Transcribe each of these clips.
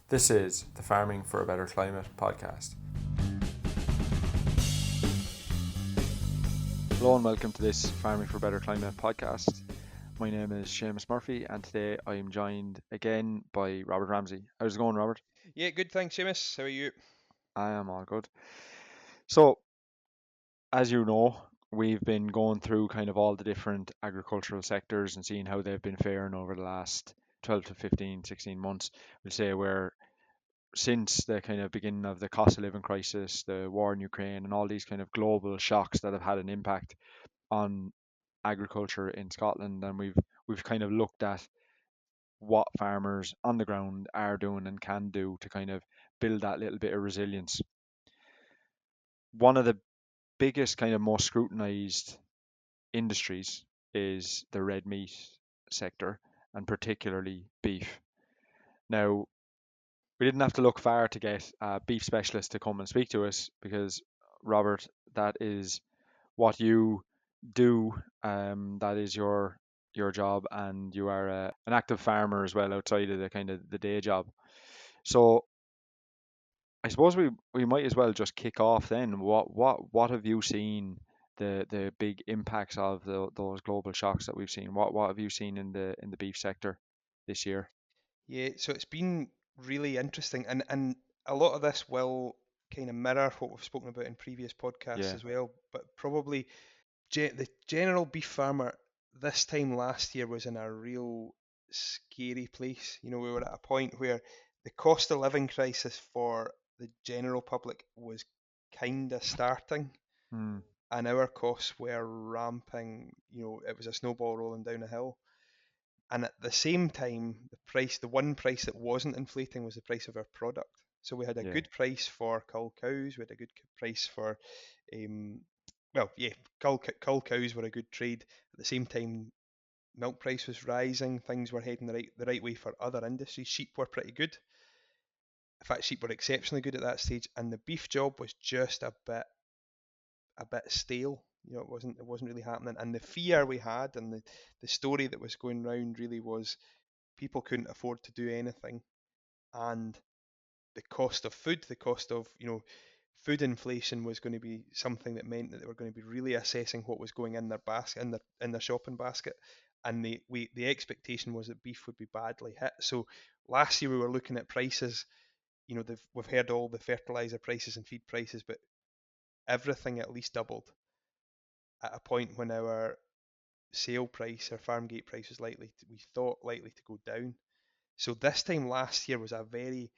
This is the Farming for a Better Climate podcast. Hello and welcome to this Farming for a Better Climate podcast. My name is Séamus Murphy and today I am joined again by Robert Ramsay. How's it going, Robert? Yeah, good. Thanks, Séamus. How are you? I am all good. So, as you know, we've been going through kind of all the different agricultural sectors and seeing how they've been faring over the last 12 to 15, 16 months. We'll say where since the kind of beginning of the cost of living crisis, the war in Ukraine, and all these kind of global shocks that have had an impact on agriculture in Scotland, and we've kind of looked at what farmers on the ground are doing and can do to kind of build that little bit of resilience. One of the biggest kind of most scrutinized industries is the red meat sector, and particularly beef. Now, we didn't have to look far to get a beef specialist to come and speak to us because, Robert, that is what you do. That is your job, and you are an active farmer as well outside of the kind of the day job. So I suppose we might as well just kick off then. What have you seen the big impacts of those global shocks that we've seen? What have you seen in the beef sector this year? Yeah, so it's been really interesting, and a lot of this will kind of mirror what we've spoken about in previous podcasts Yeah, as well. But probably the general beef farmer this time last year was in a real scary place. You know, we were at a point where the cost of living crisis for the general public was kind of starting, mm, and our costs were ramping. You know, it was a snowball rolling down a hill. And at the same time, the one price that wasn't inflating was the price of our product. So we had a yeah, good price for cull cows. We had a good price for, um, well, yeah, cull cows were a good trade. At the same time, milk price was rising. Things were heading the right way for other industries. Sheep were pretty good. In fact, sheep were exceptionally good at that stage, and the beef job was just a bit stale. You know, it wasn't really happening. And the fear we had, and the story that was going round really was people couldn't afford to do anything, and the cost of food, the cost of food inflation was going to be something that meant that they were going to be really assessing what was going in their basket, in their shopping basket, and the expectation was that beef would be badly hit. So last year we were looking at prices. You know, we've heard all the fertilizer prices and feed prices, but everything at least doubled at a point when our sale price, our farm gate price, was we thought likely to go down. So this time last year was a very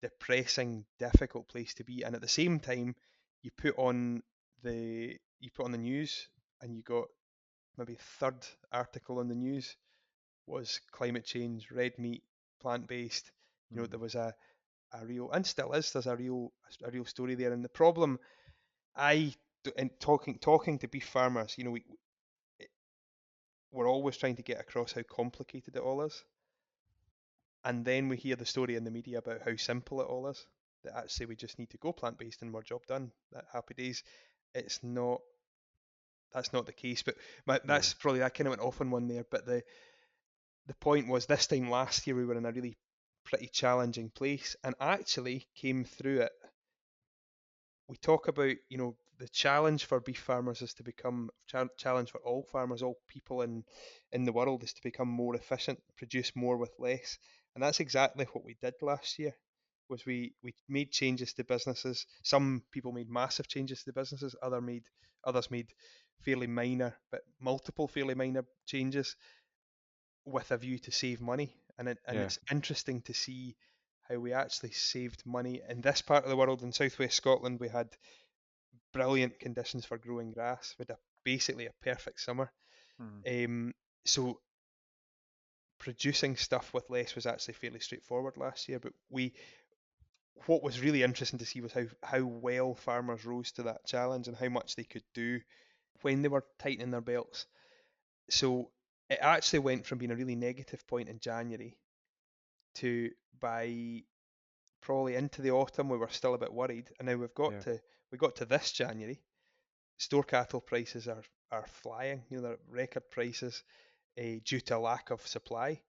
depressing, difficult place to be. And at the same time, you put on the news, and you got maybe third article on the news was climate change, red meat, plant based. You know, mm, there was a real, and still is, there's a real story there. And the problem I in talking to beef farmers, you know, we're always trying to get across how complicated it all is. And then we hear the story in the media about how simple it all is. That actually we just need to go plant based and we're job done. That happy days. It's not. That's not the case. But yeah, that's probably, I kind of went off on one there. But the point was, this time last year we were in a really pretty challenging place, and actually came through it. We talk about, the challenge for beef farmers is to become challenge for all farmers, all people in the world, is to become more efficient, produce more with less. And that's exactly what we did last year. Was we made changes to businesses. Some people made massive changes to the businesses. Others made fairly minor, but multiple fairly minor changes with a view to save money. And yeah, it's interesting to see how we actually saved money in this part of the world. In southwest Scotland, we had brilliant conditions for growing grass. We had basically a perfect summer. mm, Um, so producing stuff with less was actually fairly straightforward last year. But what was really interesting to see was how well farmers rose to that challenge and how much they could do when they were tightening their belts. So it actually went from being a really negative point in January to, by probably into the autumn, we were still a bit worried, and now yeah, we got to this January. Store cattle prices are flying. You know, they're at record prices, due to a lack of supply.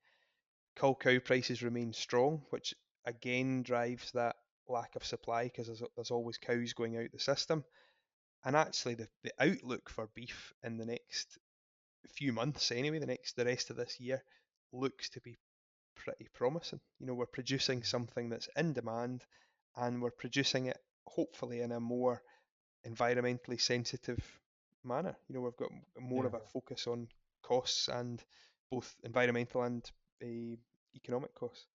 Cull cow prices remain strong, which again drives that lack of supply because there's always cows going out the system. And actually, the outlook for beef in the next few months, anyway, the rest of this year, looks to be pretty promising. We're producing something that's in demand, and we're producing it hopefully in a more environmentally sensitive manner. We've got more Yeah. of a focus on costs and both environmental and economic costs.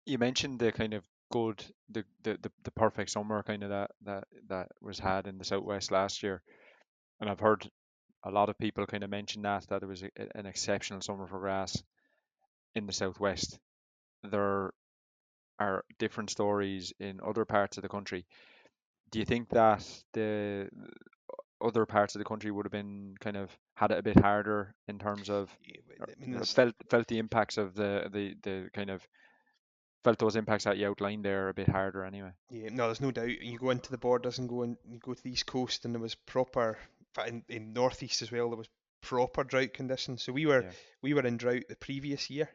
You mentioned the kind of good, the perfect summer kind of that was had in the southwest last year, and I've heard a lot of people kind of mention that it was an exceptional summer for grass in the southwest. There are different stories in other parts of the country. Do you think that the other parts of the country would have been kind of had it a bit harder in terms of, Yeah, or, I mean, felt the impacts of the kind of felt those impacts that you outlined there a bit harder anyway? yeah, no, there's no doubt. You go into the borders and you go to the east coast, and there was proper, in fact, in northeast as well, there was proper drought conditions. So Yeah. we were in drought the previous year,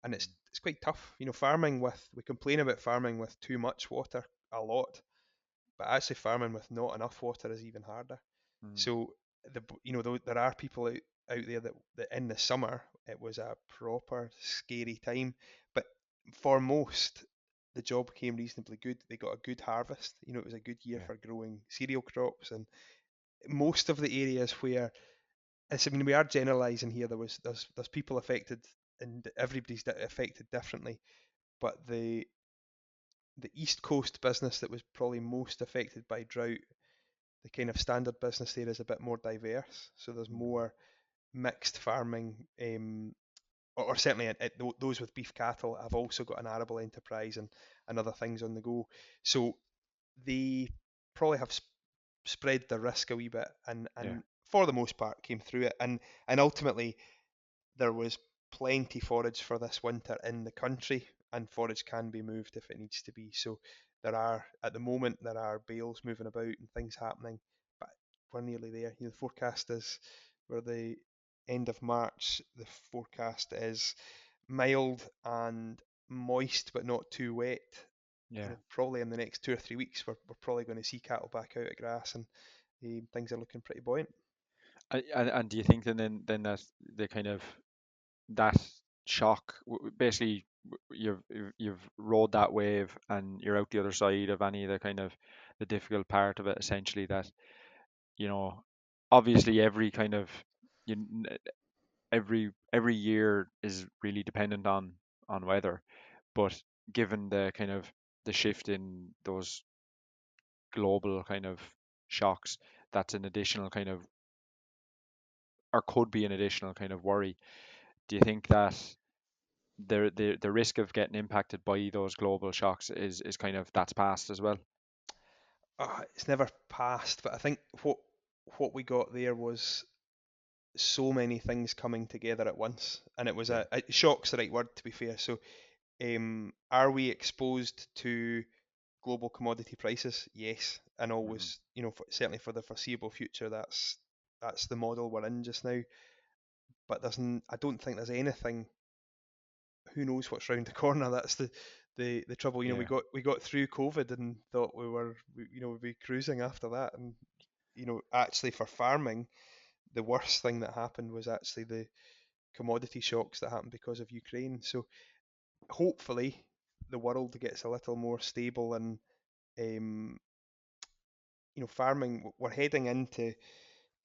and Mm. it's quite tough. Farming with we complain about farming with too much water a lot, but actually farming with not enough water is even harder. Mm. So there are people out there that in the summer it was a proper scary time, but for most the job came reasonably good. They got a good harvest. It was a good year Yeah. for growing cereal crops, and most of the areas where I mean we are generalising here. There's people affected, and everybody's affected differently. But the east coast business that was probably most affected by drought, the kind of standard business there is a bit more diverse. So there's Mm. more mixed farming, or certainly those with beef cattle have also got an arable enterprise and other things on the go. So they probably have spread the risk a wee bit, Yeah. and for the most part came through it. And ultimately there was plenty forage for this winter in the country, and forage can be moved if it needs to be. So at the moment there are bales moving about and things happening, but we're nearly there. The forecast is we're the end of March. The forecast is mild and moist, but not too wet. Yeah. Probably in the next 2 or 3 weeks, we're probably going to see cattle back out at grass, and things are looking pretty buoyant. And do you think then that the kind of that shock, basically you've rode that wave and you're out the other side of any of the kind of the difficult part of it, essentially, that you know obviously every kind of you, every year is really dependent on weather, but given the kind of the shift in those global kind of shocks, that's an additional kind of, or could be an additional kind of worry. Do you think that the risk of getting impacted by those global shocks is kind of that's past as well? It's never passed, but I think what we got there was so many things coming together at once, and it was Yeah. a shock's the right word, to be fair. So, are we exposed to global commodity prices? Yes, and Hmm. always, certainly for the foreseeable future, that's the model we're in just now. But I don't think there's anything. Who knows what's round the corner? That's the trouble. Yeah. We got through COVID and thought we'd be cruising after that, and actually for farming, the worst thing that happened was actually the commodity shocks that happened because of Ukraine. So hopefully the world gets a little more stable, and um, farming. We're heading into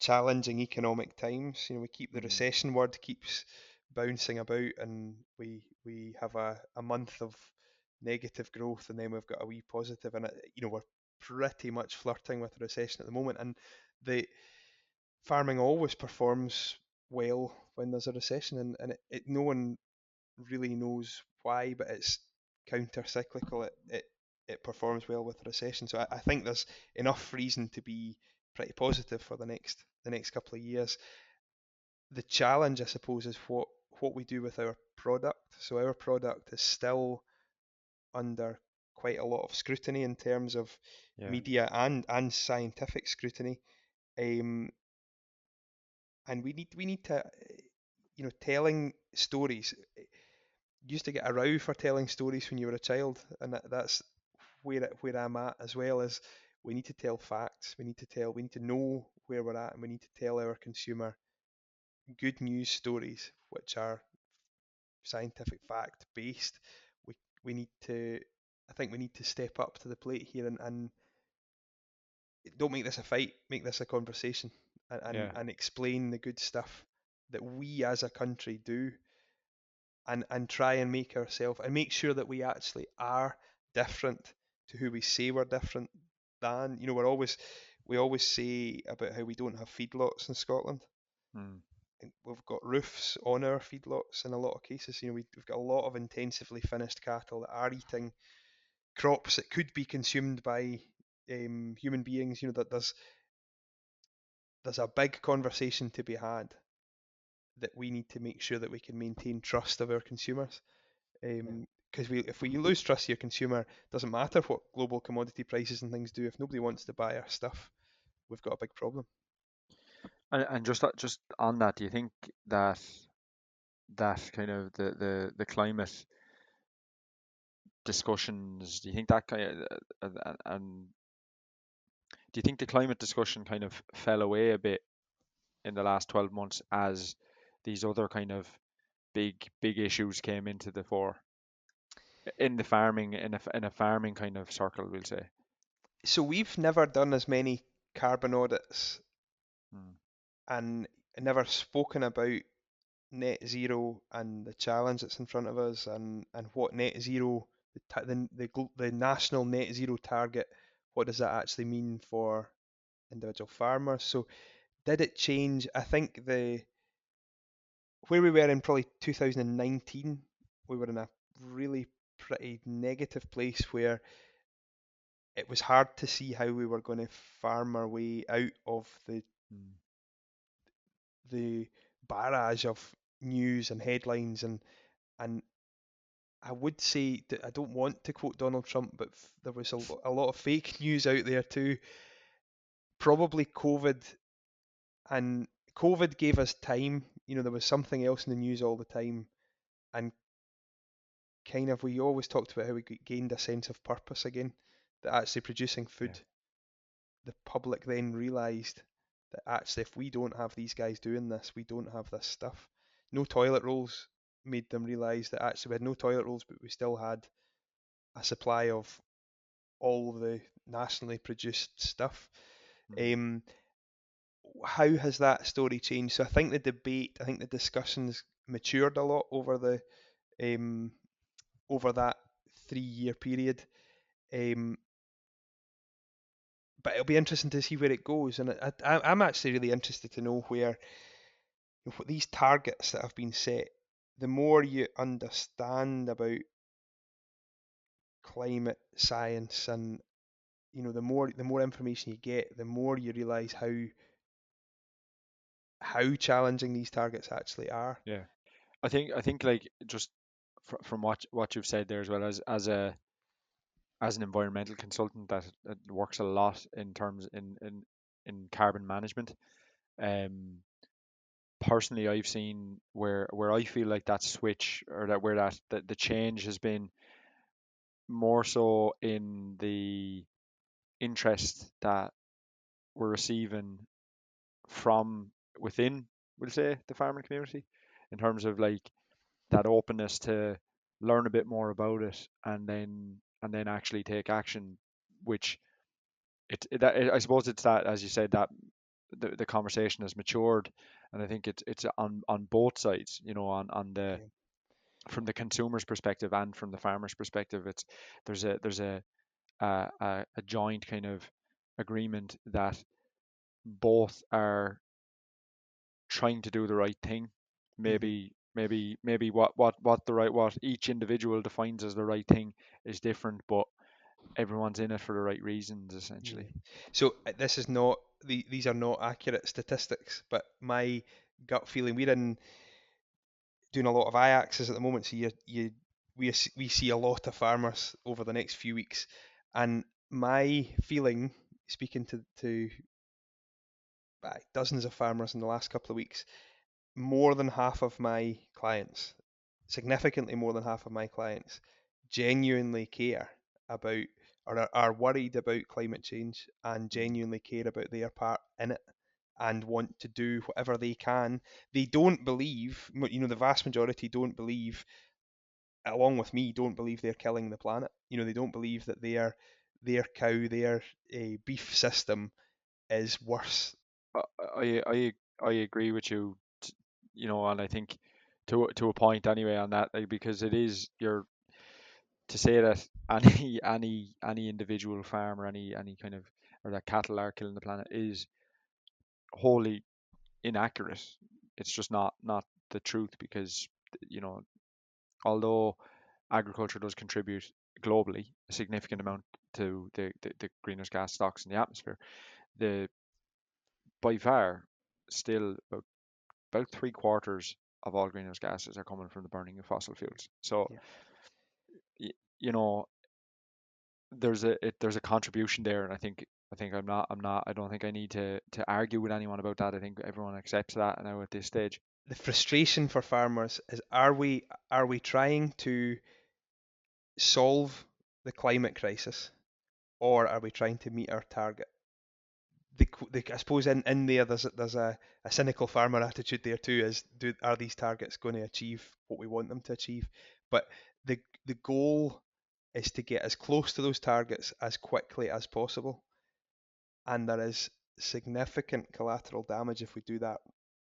challenging economic times. We keep the Hmm. recession word keeps bouncing about, and we have a month of negative growth, and then we've got a wee positive, and we're pretty much flirting with a recession at the moment, and the farming always performs well when there's a recession, and no one really knows why, but it's counter cyclical. It performs well with a recession. So I think there's enough reason to be pretty positive for the next couple of years. The challenge, I suppose, is what we do with our product. So our product is still under quite a lot of scrutiny in terms of Yeah. media and scientific scrutiny. Um, and we need to telling stories. used to get a row for telling stories when you were a child, and that's where I'm at as well. Is we need to tell facts. We need to know where we're at, and we need to tell our consumer good news stories, which are scientific fact based. We we need to. I think we need to step up to the plate here and don't make this a fight. Make this a conversation, Yeah. and explain the good stuff that we as a country do, and try and make ourselves and make sure that we actually are different to who we say we're different than. We always say about how we don't have feedlots in Scotland. Mm. We've got roofs on our feedlots in a lot of cases. We've got a lot of intensively finished cattle that are eating crops that could be consumed by human beings. That there's a big conversation to be had that we need to make sure that we can maintain trust of our consumers. Yeah. Because if we lose trust of your consumer, doesn't matter what global commodity prices and things do. If nobody wants to buy our stuff, we've got a big problem. And just on that, do you think that kind of the climate discussions, do you think that kind of, and do you think the climate discussion kind of fell away a bit in the last 12 months as these other kind of big issues came into the fore in the farming in a farming kind of circle, we'll say. So we've never done as many carbon audits Mm. and never spoken about net zero and the challenge that's in front of us, and what net zero, the national net zero target, what does that actually mean for individual farmers? So did it change? I think the where we were in probably 2019, we were in a really pretty negative place where it was hard to see how we were going to farm our way out of Mm. the barrage of news and headlines, and I would say that I don't want to quote Donald Trump, but there was a lot of fake news out there too. Probably and COVID gave us time. There was something else in the news all the time, and kind of we always talked about how we gained a sense of purpose again. That actually producing Yeah. food, the public then realised that actually if we don't have these guys doing this, we don't have this stuff. No toilet rolls made them realise that actually we had no toilet rolls, but we still had a supply of all the nationally produced stuff. Mm. Um, how has that story changed? So I think the discussions matured a lot um, over that 3 year period. Um, but it'll be interesting to see where it goes, and I'm actually really interested to know where what these targets that have been set. The more you understand about climate science, and the more information you get, the more you realise how challenging these targets actually are. Yeah. I think like just from what you've said there, as well as an environmental consultant that works a lot in terms in carbon management. Um, Personally, I've seen where I feel like that switch, or that where the change has been more so in the interest that we're receiving from within, we'll say, the farming community, in terms of like that openness to learn a bit more about it, and then actually take action, which I suppose it's that, as you said, that the conversation has matured, and I think it's on both sides, on the Yeah. from the consumer's perspective and from the farmer's perspective. It's there's a joint kind of agreement that both are trying to do the right thing. Hmm. Maybe what each individual defines as the right thing is different, but everyone's in it for the right reasons, Yeah. essentially. So this is not these are not accurate statistics, but my gut feeling, we're in doing a lot of IAXs at the moment, so we see a lot of farmers over the next few weeks, and my feeling, speaking to dozens of farmers in the last couple of weeks, more than half of my clients significantly more than half of my clients genuinely care about or are worried about climate change and Mm. genuinely care about their part in it and want to do whatever they can. They don't believe, the vast majority don't believe, along with me, don't believe they're killing the planet. They don't believe that their cow, their beef system is worse. I I agree with you, and I think to a point anyway on that, like, because it is you're to say that any individual farm or any kind of or that cattle are killing the planet is wholly inaccurate. It's just not the truth because you know although agriculture does contribute globally a significant Mhm. amount to the greenhouse gas stocks in the atmosphere, the by far still about 3/4 of all greenhouse gases are coming from the burning of fossil fuels. So Yeah. y- you know there's a contribution there, and I think I don't think I need to argue with anyone about that. I think everyone accepts that now at this stage. The frustration for farmers is, are we trying to solve the climate crisis, or are we trying to meet our target? I suppose in there there's a cynical farmer attitude there too. Are these targets going to achieve what we want them to achieve? But the goal is to get as close to those targets as quickly as possible, and there is significant collateral damage if we do that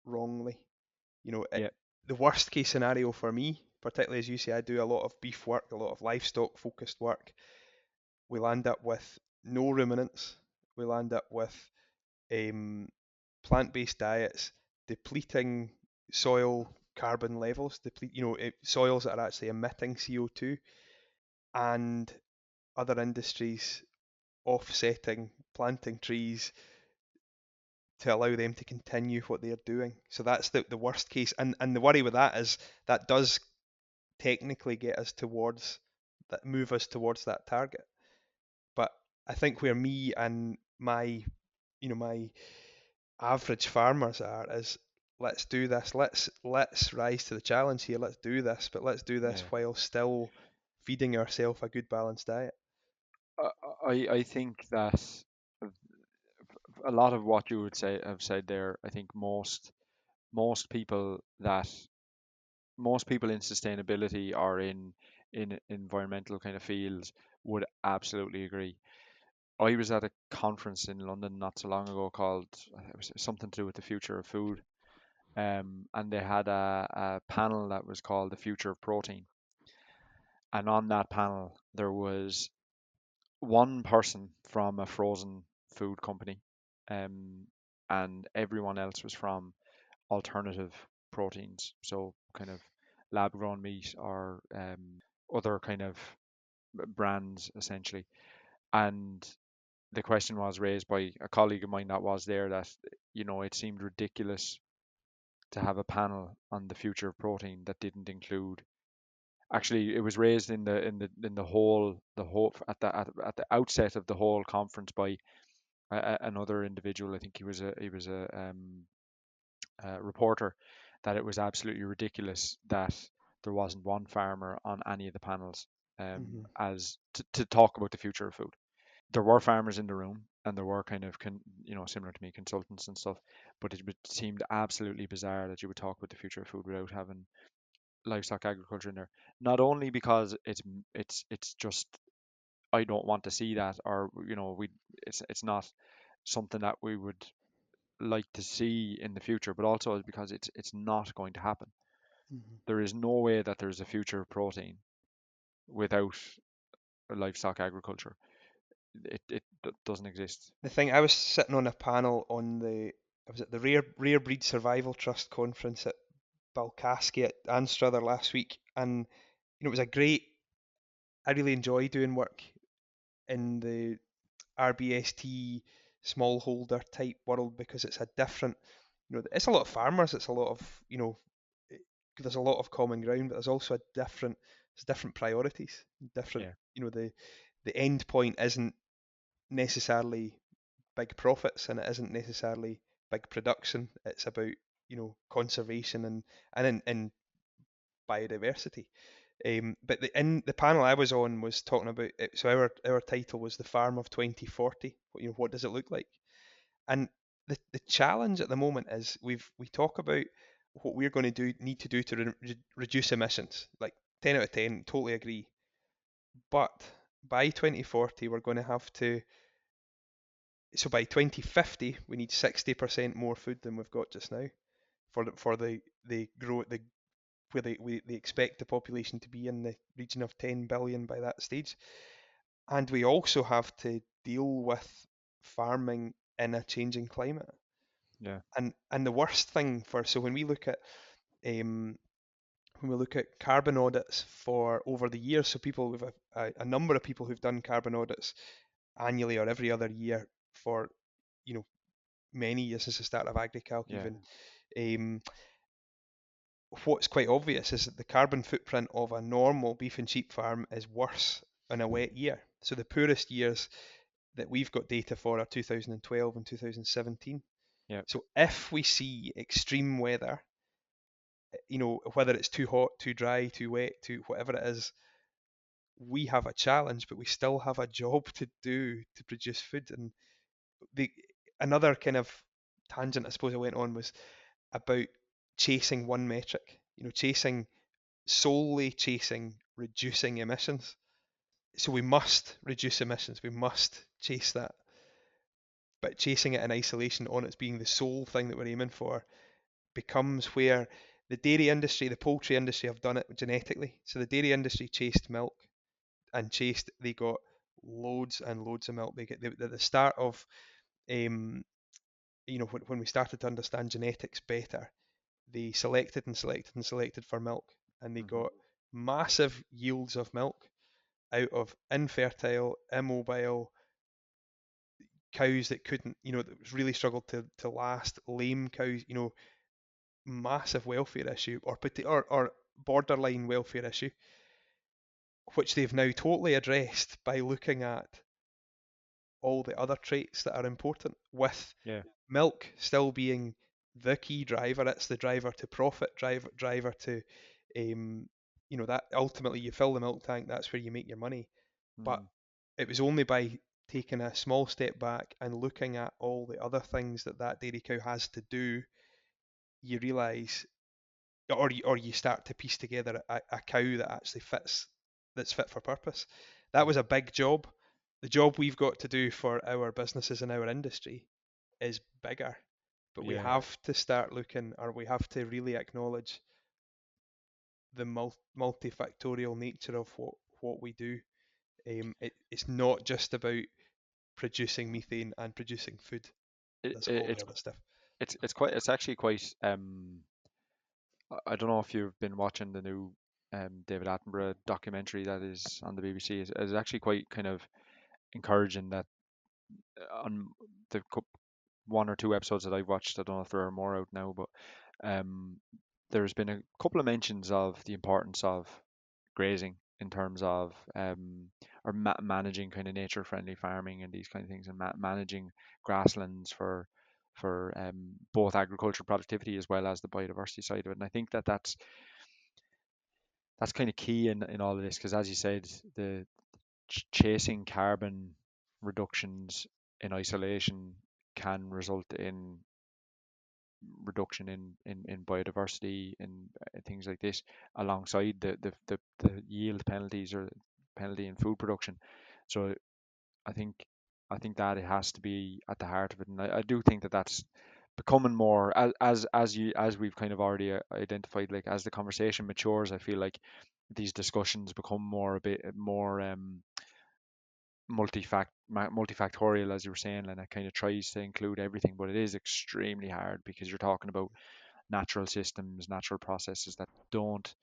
wrongly. You know, Yeah, the worst case scenario for me, particularly as you say, I do a lot of beef work, a lot of livestock focused work. We land up with no ruminants. We land up with um, plant-based diets, depleting soil carbon levels, soils that are actually emitting CO2, and other industries offsetting, planting trees to allow them to continue what they're doing. So that's the worst case. And the worry with that is that does technically get us towards that, move us towards that target. But I think where me and my average farmers are is, let's do this. Let's rise to the challenge here. Let's do this, but let's do this yeah. while still feeding ourselves a good balanced diet. I I think that a lot of what you would say have said there, I think most people that most people in sustainability or in environmental kind of fields would absolutely agree. I was at a conference in London not so long ago called it was something to do with the future of food, and they had a panel that was called the future of protein, and on that panel there was one person from a frozen food company, um, and everyone else was from alternative proteins, so kind of lab grown meat or other kind of brands essentially. And the question was raised by a colleague of mine that was there that it seemed ridiculous to have a panel on the future of protein that didn't include. Actually, it was raised in the whole at the outset of the whole conference by another individual. I think he was a reporter, that it was absolutely ridiculous that there wasn't one farmer on any of the panels, Hmm. as to talk about the future of food. There were farmers in the room, and there were kind of similar to me, consultants and stuff, but seemed absolutely bizarre that you would talk about the future of food without having livestock agriculture in there. Not only because it's just I don't want to see that, or we it's not something that we would like to see in the future, but also because it's not going to happen. Hmm. There is no way that there's a future of protein without livestock agriculture. It doesn't exist. The thing, I was sitting on a panel on I was at the Rare Breed Survival Trust conference at Balcaski at Anstruther last week, and it was a great. I really enjoy doing work in the RBST smallholder type world because it's a different, it's a lot of farmers, it's a lot of, eh, there's a lot of common ground, but there's also there's different priorities, different, Yeah, the end point isn't necessarily big profits and it isn't necessarily big production. It's about, conservation and biodiversity. But in the panel I was on was talking about it, so our title was the farm of 2040. What does it look like? And the challenge at the moment is we talk about what we're going to need to do to reduce emissions. Like 10 out of 10, totally agree. But by 2040, we're going to have to. So by 2050, we need 60% more food than we've got just now for the grow the where they expect the population to be in the region of 10 billion by that stage. And we also have to deal with farming in a changing climate. Yeah. And the worst thing for so um, when we look at carbon audits for over the years, so people with a number of people who've done carbon audits annually or every other year for you know many years since the start of AgriCalc Yeah. even. Um, what's quite obvious is that the carbon footprint of a normal beef and sheep farm is worse in a wet year. So the poorest years that we've got data for are 2012 and 2017. Yeah. So if we see extreme weather, whether it's too hot, too dry, too wet, too whatever it is, we have a challenge, but we still have a job to do to produce food. And the another kind of tangent I suppose I went on was about chasing one metric, solely chasing reducing emissions. So we must reduce emissions, we must chase that. But chasing it in isolation on its being the sole thing that we're aiming for becomes where the dairy industry, the poultry industry have done it genetically. So the dairy industry chased milk they got loads and loads of milk. At the start of, um, when we started to understand genetics better, they selected and selected and selected for milk, and they Hmm. got massive yields of milk out of infertile, immobile cows that couldn't, that really struggled to last, lame cows, massive welfare issue or borderline welfare issue, which they've now totally addressed by looking at all the other traits that are important, with Yeah. milk still being the key driver. It's the driver to profit, driver to, that ultimately you fill the milk tank. That's where you make your money. But Mm. it was only by taking a small step back and looking at all the other things that dairy cow has to do, you realise, or you start to piece together a cow that actually fits, that's fit for purpose. That Yeah. was a big job. The job we've got to do for our businesses and our industry is bigger, but we Yeah. have to start looking, or we have to really acknowledge the multifactorial nature of what we do. It's not just about producing methane and producing food. It, There's it, all the it's other stuff. it's actually quite I don't know if you've been watching the new David Attenborough documentary that is on the BBC. It's actually quite kind of encouraging that on the one or two episodes that I've watched, I don't know if there are more out now, but um, there's been a couple of mentions of the importance of grazing in terms of or managing kind of nature-friendly farming and these kind of things, and managing grasslands for both agricultural productivity as well as the biodiversity side of it. And I think that that's kind of key in all of this because, as you said, the chasing carbon reductions in isolation can result in reduction in biodiversity and things like this alongside the yield penalties or penalty in food production. So I think I think that it has to be at the heart of it, and I do think that that's becoming more as we've kind of already identified. Like as the conversation matures, I feel like these discussions become more a bit more multifactorial, as you were saying, and it kind of tries to include everything, but it is extremely hard because you're talking about natural systems, natural processes that don't.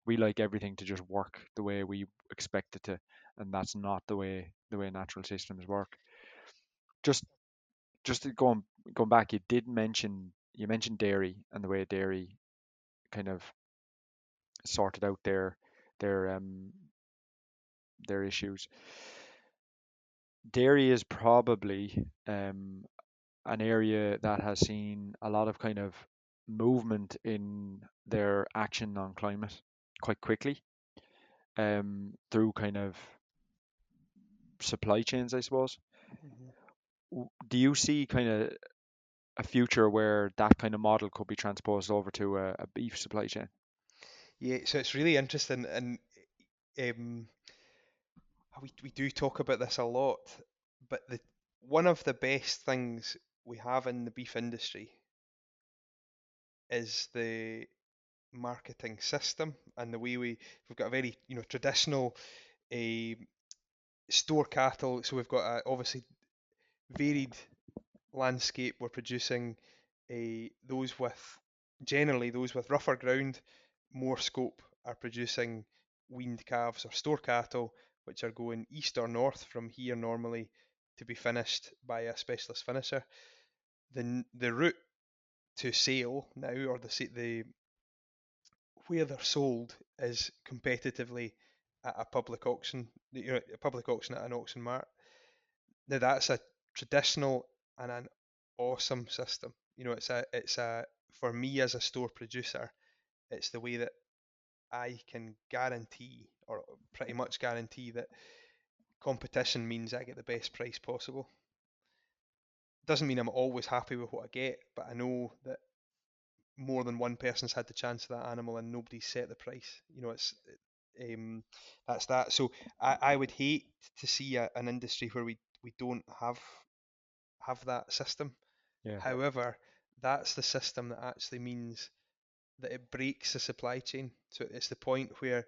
We like everything to just work the way we expect it to, and that's not the way natural systems work. Just going back, you mentioned dairy and the way dairy kind of sorted out their their issues. Dairy is probably an area that has seen a lot of kind of movement in their action on climate. quite quickly through kind of supply chains, I suppose. Mhm. Do you see kind of a future where that kind of model could be transposed over to a beef supply chain? Yeah, so it's really interesting, and um, we do talk about this a lot, but the one of the best things we have in the beef industry is the marketing system and the way we've got a very traditional a store cattle. So we've got a obviously varied landscape. We're producing a those with generally those with rougher ground, more scope are producing weaned calves or store cattle, which are going east or north from here normally to be finished by a specialist finisher. The route to sale now, or the where they're sold, is competitively at a public auction, a public auction at an auction mart. Now that's a traditional and an awesome system. It's a for me as a store producer, it's the way that I can guarantee, or pretty much guarantee, that competition means I get the best price possible. Doesn't mean I'm always happy with what I get, but I know that more than one person's had the chance of that animal and nobody's set the price. It's um, that's that. So I would hate to see an industry where we don't have that system. Yeah, However, that's the system that actually means that it breaks the supply chain. So it's the point where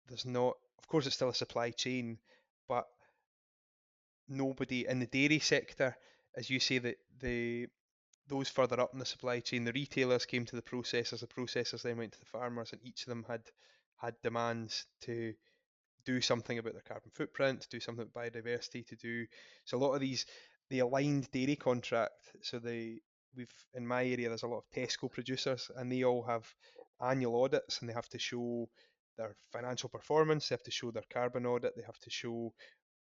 there's not, of course, it's still a supply chain, but nobody in the dairy sector, as you say, that those further up in the supply chain, the retailers came to the processors then went to the farmers, and each of them had demands to do something about their carbon footprint, to do something about biodiversity, to do so a lot of these the aligned dairy contract. So we've in my area there's a lot of Tesco producers, and they all have annual audits, and they have to show their financial performance, they have to show their carbon audit, they have to show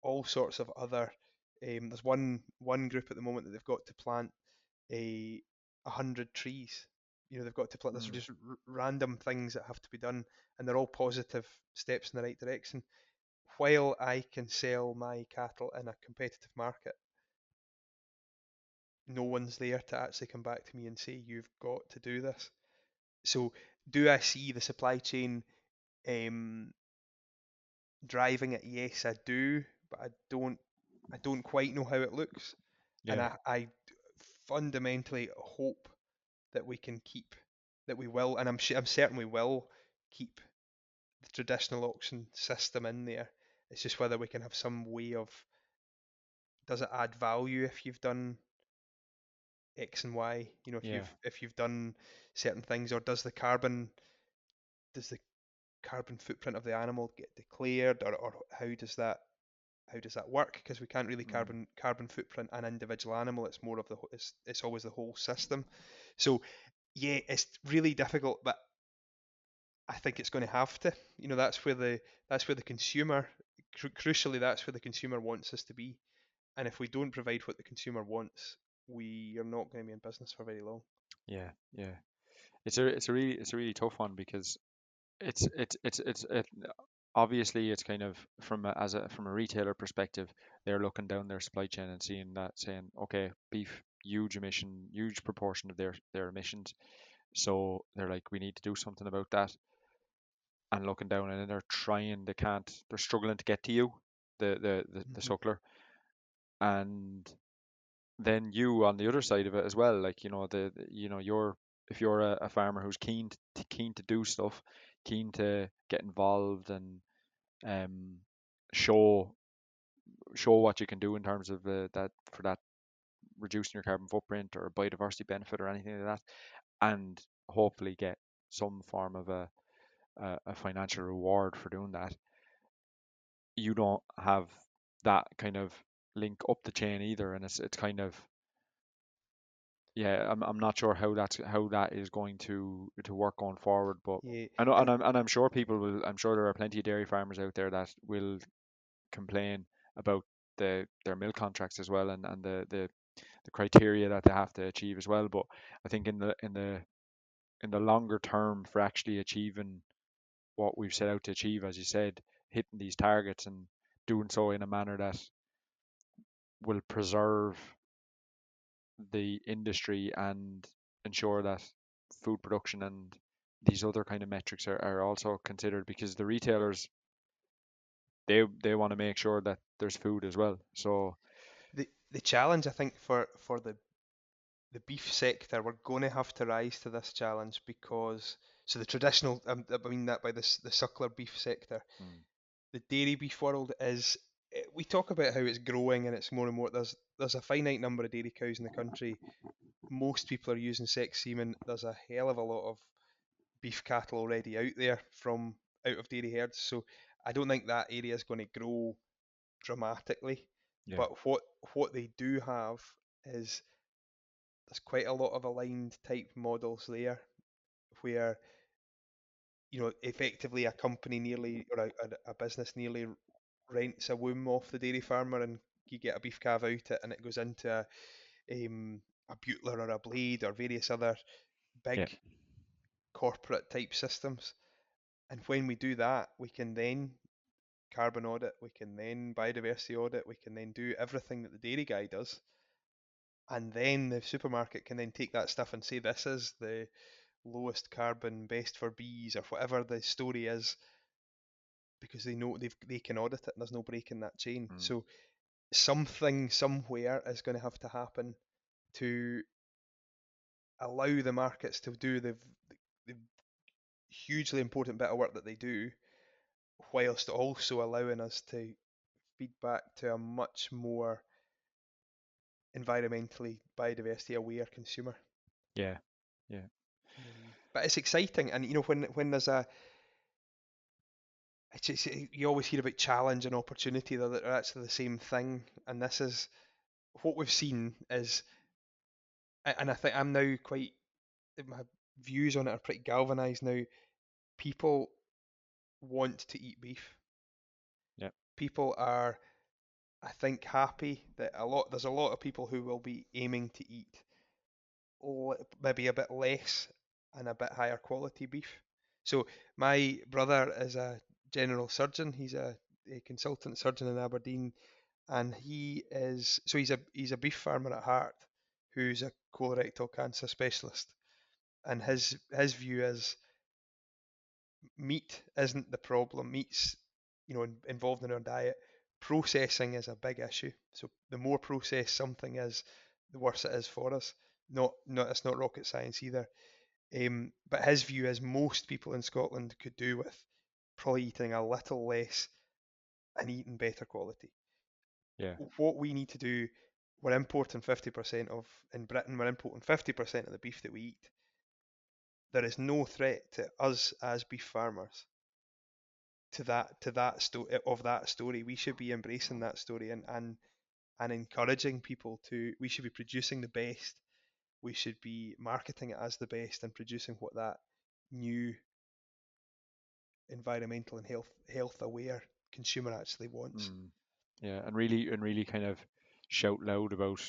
all sorts of other. There's one group at the moment that they've got to plant a 100 trees. They've got to plant. There's mm, just random things that have to be done, and they're all positive steps in the right direction. While I can sell my cattle in a competitive market, no one's there to actually come back to me and say you've got to do this. So, do I see the supply chain um, driving it? Yes, I do, but I don't quite know how it looks, and yeah, I fundamentally hope that we can keep that we will, and I'm certain we will keep the traditional auction system in there. It's just whether we can have some way of, does it add value if you've done X and Y? If yeah, you've done certain things, or does the carbon footprint of the animal get declared, or how does that work? Because we can't really mm, carbon footprint an individual animal. It's more of it's always the whole system. So yeah, it's really difficult, but I think it's going to have to. That's where the consumer, crucially, that's where the consumer wants us to be. And if we don't provide what the consumer wants, we are not going to be in business for very long. yeah, yeah. It's a really tough one because it obviously it's kind of from a retailer perspective, they're looking down their supply chain and seeing that, saying, okay, beef, huge proportion of their emissions, so they're like, we need to do something about that, and looking down, and then they're struggling to get to you, the Hmm. suckler, and then you on the other side of it as well, like, you're, if you're a farmer who's keen to do stuff, keen to get involved and um, show show what you can do in terms of that, for that, reducing your carbon footprint or biodiversity benefit or anything like that, and hopefully get some form of a financial reward for doing that. You don't have that kind of link up the chain either, and it's kind of, yeah, I'm not sure how that is going to work going forward, but Yeah, I know, and I'm sure I'm sure there are plenty of dairy farmers out there that will complain about their milk contracts as well, and the criteria that they have to achieve as well. But I think in the longer term, for actually achieving what we've set out to achieve, as you said, hitting these targets and doing so in a manner that will preserve the industry and ensure that food production and these other kind of metrics are also considered, because the retailers, they want to make sure that there's food as well. So The challenge I think for the beef sector, we're going to have to rise to this challenge because so the traditional, I mean that by the suckler beef sector, mm, the dairy beef world is. We talk about how it's growing and it's more and more. There's a finite number of dairy cows in the country. Most people are using sex semen. There's a hell of a lot of beef cattle already out there from out of dairy herds. So I don't think that area is going to grow dramatically. yeah, But what they do have is there's quite a lot of aligned type models there where effectively a company nearly or a business nearly rents a womb off the dairy farmer and you get a beef calf out it and it goes into a butler or a blade or various other yeah, big corporate type systems. And when we do that, we can then carbon audit, we can then biodiversity audit, we can then do everything that the dairy guy does. And then the supermarket can then take that stuff and say this is the lowest carbon, best for bees, or whatever the story is, because they know they can audit it and there's no break in that chain. mm, So something somewhere is going to have to happen to allow the markets to do the hugely important bit of work that they do, whilst also allowing us to feed back to a much more environmentally biodiversity aware consumer. yeah, yeah, But it's exciting, and when there's a it's just, you always hear about challenge and opportunity that are actually the same thing, and this is what we've seen is, and I think I'm now quite my views on it are pretty galvanized now. People want to eat beef. yeah, People are, I think, happy that there's a lot of people who will be aiming to eat maybe a bit less and a bit higher quality beef. So my brother is a general surgeon. He's a consultant surgeon in Aberdeen, and he's a beef farmer at heart, who's a colorectal cancer specialist. And his view is meat isn't the problem. Meat's involved in our diet. Processing is a big issue. So the more processed something is, the worse it is for us. Not it's not rocket science either. But his view is most people in Scotland could do with probably eating a little less and eating better quality. yeah, What we need to do, we're importing 50% of in Britain. We're importing 50% of the beef that we eat. There is no threat to us as beef farmers of that story. We should be embracing that story and encouraging people to. We should be producing the best. We should be marketing it as the best and producing what that new environmental and health aware consumer actually wants. mm, yeah, and really kind of shout loud about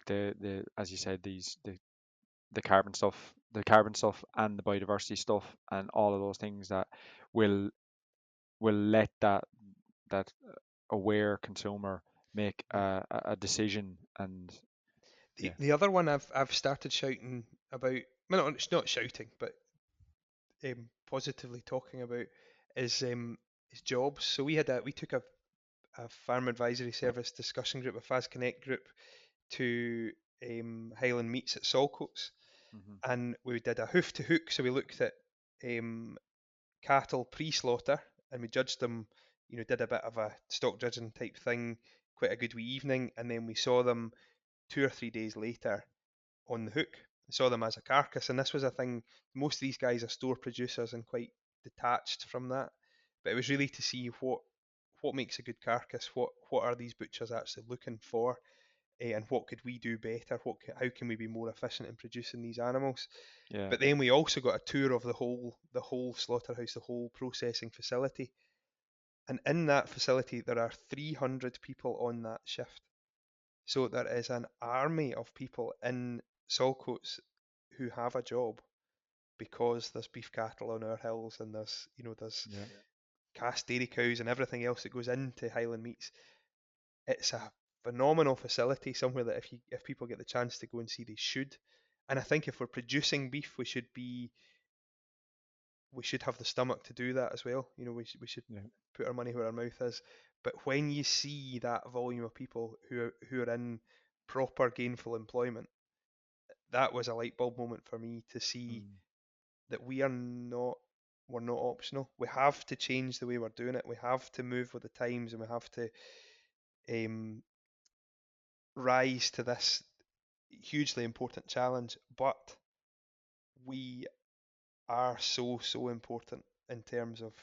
the as you said, the carbon stuff and the biodiversity stuff and all of those things that will let that aware consumer make Yeah. a decision. And The yeah, the other one I've started shouting about. Well, it's not shouting, but positively talking about is jobs. So we took a farm advisory service discussion group, a FAS Connect group, to Highland Meats at Saltcoats, hmm, and we did a hoof to hook. So we looked at um, cattle pre-slaughter and we judged them. Did a bit of a stock judging type thing, quite a good wee evening, and then we saw them 2 or 3 days later on the hook. I saw them as a carcass, and this was a thing. Most of these guys are store producers and quite detached from that. But it was really to see what makes a good carcass. What are these butchers actually looking for, and what could we do better? How can we be more efficient in producing these animals? yeah, But then we also got a tour of the whole slaughterhouse, the whole processing facility, and in that facility there are 300 people on that shift. So there is an army of people in Saltcoats who have a job because there's beef cattle on our hills, and there's Yeah. cast dairy cows and everything else that goes into Highland Meats. It's a phenomenal facility, somewhere that if people get the chance to go and see, they should. And I think if we're producing beef, we should have the stomach to do that as well. We should Yeah. put our money where our mouth is. But when you see that volume of people who are in proper gainful employment, that was a light bulb moment for me to see Mm. that we're not optional. We have to change the way we're doing it. We have to move with the times, and we have to um, rise to this hugely important challenge. But we are so important in terms of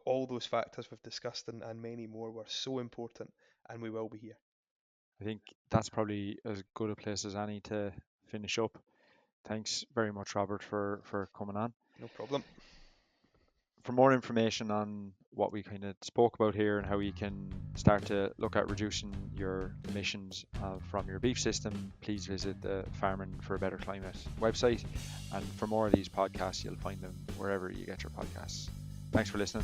all those factors we've discussed, and many more. We're so important, and we will be here. I think that's probably as good a place as any to finish up. Thanks very much, Robert, for coming on. No problem. For more information on what we kind of spoke about here and how you can start to look at reducing your emissions from your beef system, please visit the Farming for a Better Climate website. And for more of these podcasts, you'll find them wherever you get your podcasts. Thanks for listening.